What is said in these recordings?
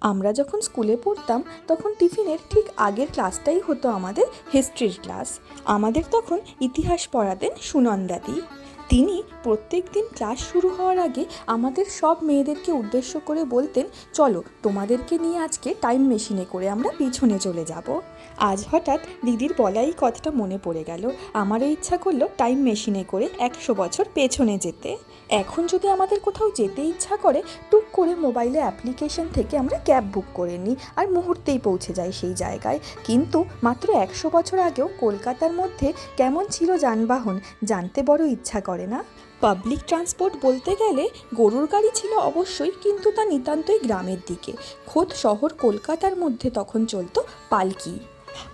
আমরা যখন স্কুলে পড়তাম তখন টিফিনের ঠিক আগের ক্লাসটাই হতো আমাদের হিস্ট্রির ক্লাস। আমাদের তখন ইতিহাস পড়াতেন সুনন্দাদি। তিনি প্রত্যেক দিন ক্লাস শুরু হওয়ার আগে আমাদের সব মেয়েদেরকে উদ্দেশ্য করে বলতেন, চলো তোমাদেরকে নিয়ে আজকে টাইম মেশিনে করে আমরা পিছনে চলে যাব। আজ হঠাৎ দিদির বলাই কথাটা মনে পড়ে গেল। আমারও ইচ্ছা করলো টাইম মেশিনে করে 100 বছর পেছনে যেতে। এখন যদি আমাদের কোথাও যেতে ইচ্ছা করে, টুক করে মোবাইলে অ্যাপ্লিকেশন থেকে আমরা ক্যাব বুক করে নিই আর মুহূর্তেই পৌঁছে যাই সেই জায়গায়। কিন্তু মাত্র 100 বছর আগেও কলকাতার মধ্যে কেমন ছিল যানবাহন জানতে বড় ইচ্ছা করে না? পাবলিক ট্রান্সপোর্ট বলতে গেলে গরুর গাড়ি ছিল অবশ্যই, কিন্তু তা নিতান্তই গ্রামের দিকে। খোদ শহর কলকাতার মধ্যে তখন চলতো পালকি।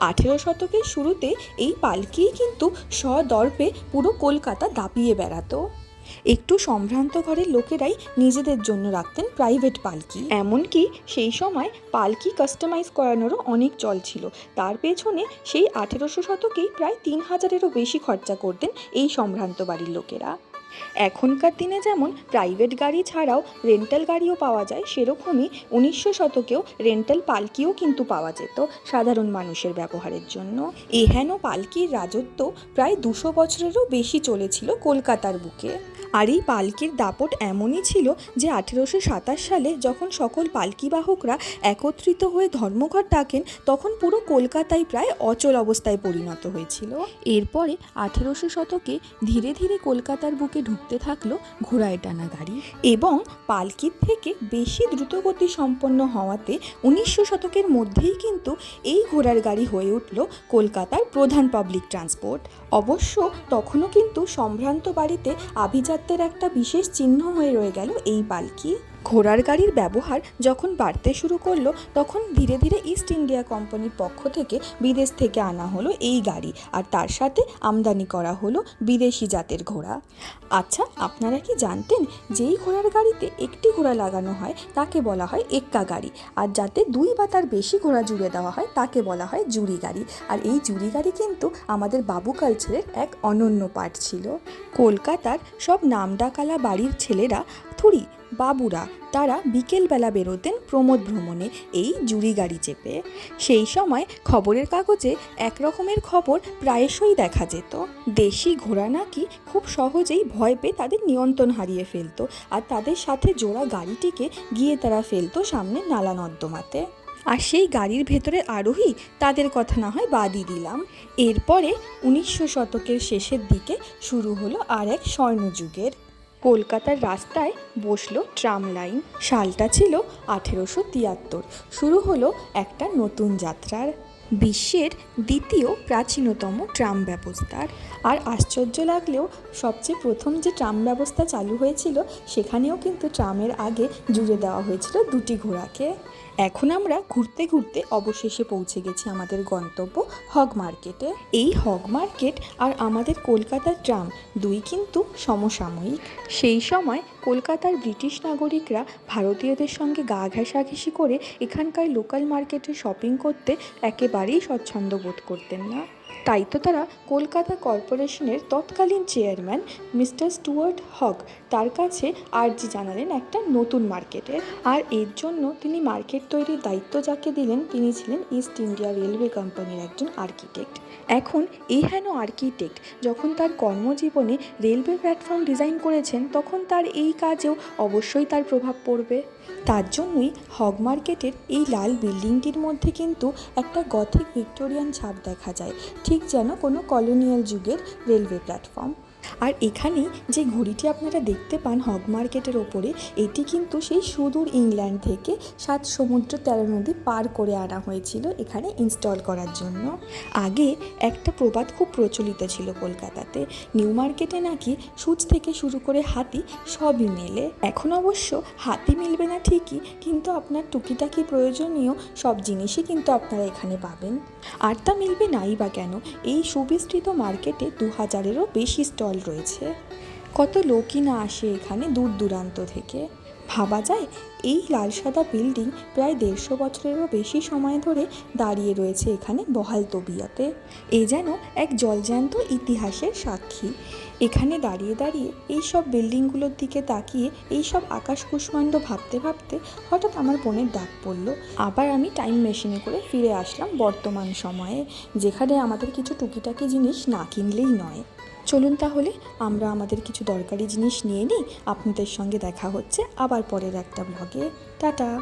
18 শতকের শুরুতে এই পালকিই কিন্তু সদর্পে পুরো কলকাতা দাপিয়ে বেড়াতো। একটু সম্ভ্রান্ত ঘরের লোকেরাই নিজেদের জন্য রাখতেন প্রাইভেট পালকি। এমনকি সেই সময় পালকি কাস্টমাইজ করানোরও অনেক চল ছিল। তার পেছনে সেই 1800 শতকেই প্রায় 3000-এরও বেশি খরচা করতেন এই সম্ভ্রান্ত বাড়ির লোকেরা। এখনকার দিনে যেমন প্রাইভেট গাড়ি ছাড়াও রেন্টাল গাড়িও পাওয়া যায়, সেরকমই 1900 শতকেও রেন্টাল পালকিও কিন্তু পাওয়া যেত সাধারণ মানুষের ব্যবহারের জন্য। এহেন পালকির রাজত্ব প্রায় 200 বছরেরও বেশি চলেছিল কলকাতার বুকে। আর এই পালকির দাপট এমনই ছিল যে 1827 সালে যখন সকল পালকিবাহকরা একত্রিত হয়ে ধর্মঘট ডাকেন, তখন পুরো কলকাতায় প্রায় অচল অবস্থায় পরিণত হয়েছিল। এরপরে 1800 শতকে ধীরে ধীরে কলকাতার বুকে ঢুকতে থাকলো ঘোড়ায় টানা গাড়ি, এবং পালকির থেকে বেশি দ্রুতগতি সম্পন্ন হওয়াতে 1900 শতকের মধ্যেই কিন্তু এই ঘোড়ার গাড়ি হয়ে উঠল কলকাতার প্রধান পাবলিক ট্রান্সপোর্ট। অবশ্য তখনও কিন্তু সম্ভ্রান্ত বাড়িতে আভিজাত্যের একটা বিশেষ চিহ্ন হয়ে রয়ে গেল এই পালকি। ঘোড়ার গাড়ির ব্যবহার যখন বাড়তে শুরু করলো, তখন ধীরে ধীরে ইস্ট ইন্ডিয়া কোম্পানির পক্ষ থেকে বিদেশ থেকে আনা হলো এই গাড়ি, আর তার সাথে আমদানি করা হলো বিদেশি জাতের ঘোড়া। আচ্ছা, আপনারা কি জানতেন যেই ঘোড়ার গাড়িতে একটি ঘোড়া লাগানো হয় তাকে বলা হয় এক্কা গাড়ি, আর যাতে 2 বা তার বেশি ঘোড়া জুড়ে দেওয়া হয় তাকে বলা হয় জুড়ি গাড়ি। আর এই জুড়ি গাড়ি কিন্তু আমাদের বাবু কালচারের এক অনন্য পার্ট ছিল। কলকাতার সব নামডাকালা বাড়ির ছেলেরা, থুড়ি বাবুরা, তারা বিকেলবেলা বেরোতেন প্রমোদ ভ্রমণে এই জুড়ি গাড়ি চেপে। সেই সময় খবরের কাগজে এক রকমের খবর প্রায়শই দেখা যেত। দেশি ঘোড়া নাকি খুব সহজেই ভয় পেয়ে তাদের নিয়ন্ত্রণ হারিয়ে ফেলতো, আর তাদের সাথে জোড়া গাড়িটিকে গিয়ে তারা ফেলতো সামনে নালা নর্দমাতে। আর সেই গাড়ির ভেতরে আরোহী, তাদের কথা না হয় বাদই দিলাম। এরপরে 1900 শতকের শেষের দিকে শুরু হলো আর এক স্বর্ণযুগের। কলকাতার রাস্তায় বসলো ট্রাম লাইন। সালটা ছিল 1873। শুরু হলো একটা নতুন যাত্রার, বিশ্বের দ্বিতীয় প্রাচীনতম ট্রাম ব্যবস্থার। আর আশ্চর্য লাগলেও সবচেয়ে প্রথম যে ট্রাম ব্যবস্থা চালু হয়েছিল, সেখানেও কিন্তু ট্রামের আগে জুড়ে দেওয়া হয়েছিল 2টি ঘোড়াকে। এখন আমরা ঘুরতে ঘুরতে অবশেষে পৌঁছে গেছি আমাদের গন্তব্য হগ মার্কেটে। এই হগ মার্কেট আর আমাদের কলকাতার ট্রাম দুই কিন্তু সমসাময়িক। সেই সময় কলকাতার ব্রিটিশ নাগরিকরা ভারতীয়দের সঙ্গে গা ঘেঁষাঘেঁষি করে এখানকার লোকাল মার্কেটে শপিং করতে একেবারেই স্বচ্ছন্দ বোধ করতেন না। তাই তো তারা কলকাতা কর্পোরেশনের তৎকালীন চেয়ারম্যান মিস্টার স্টুয়ার্ট হগ, তার কাছে আর্জি জানালেন একটা নতুন মার্কেটের। আর এর জন্য তিনি মার্কেট তৈরির দায়িত্ব যাকে দিলেন, তিনি ছিলেন ইস্ট ইন্ডিয়া রেলওয়ে কোম্পানির একজন আর্কিটেক্ট। এখন এই হেন আর্কিটেক্ট যখন তার কর্মজীবনে রেলওয়ে প্ল্যাটফর্ম ডিজাইন করেছেন, তখন তার এই কাজেও অবশ্যই তার প্রভাব পড়বে। তার জন্যই হগ মার্কেটের এই লাল বিল্ডিংটির মধ্যে কিন্তু একটা গথিক ভিক্টোরিয়ান ছাপ দেখা যায়, ঠিক যেন কোনো কলোনিয়াল যুগের রেলওয়ে প্ল্যাটফর্ম। আর এখানেই যে ঘড়িটি আপনারা দেখতে পান হগ মার্কেটের ওপরে, এটি কিন্তু সেই সুদূর ইংল্যান্ড থেকে 7 সমুদ্র 13 নদী পার করে আনা হয়েছিল এখানে ইনস্টল করার জন্য। আগে একটা প্রবাদ খুব প্রচলিত ছিল কলকাতাতে, নিউ মার্কেটে নাকি সূচ থেকে শুরু করে হাতি সবই মেলে। এখন অবশ্য হাতি মিলবে না ঠিকই, কিন্তু আপনার টুকিটাকি প্রয়োজনীয় সব জিনিসই কিন্তু আপনারা এখানে পাবেন। আর তা মিলবে নাই বা কেন, এই সুবিস্তৃত মার্কেটে 2000-এরও বেশি স্টল রয়েছে। কত লোকই না আসে এখানে দূর দূরান্ত থেকে। ভাবা যায় এই লাল সাদা বিল্ডিং প্রায় 150 বছরেরও বেশি সময় ধরে দাঁড়িয়ে রয়েছে এখানে বহাল তবিয়তে। এ যেন এক জলজ্যান্ত ইতিহাসের সাক্ষী। এখানে দাঁড়িয়ে দাঁড়িয়ে এই সব বিল্ডিংগুলোর দিকে তাকিয়ে এই সব আকাশ কুষ্মাণ্ড ভাবতে ভাবতে হঠাৎ আমার বোনের ডাক পড়লো। আবার আমি টাইম মেশিনে করে ফিরে আসলাম বর্তমান সময়ে, যেখানে আমাদের কিছু টুকিটাকি জিনিস না কিনলেই নয়। চলুন তাহলে আমরা আমাদের কিছু দরকারি জিনিস নিয়ে নিই। আপনাদের সঙ্গে দেখা হচ্ছে আবার পরের একটা ব্লগে। টাটা।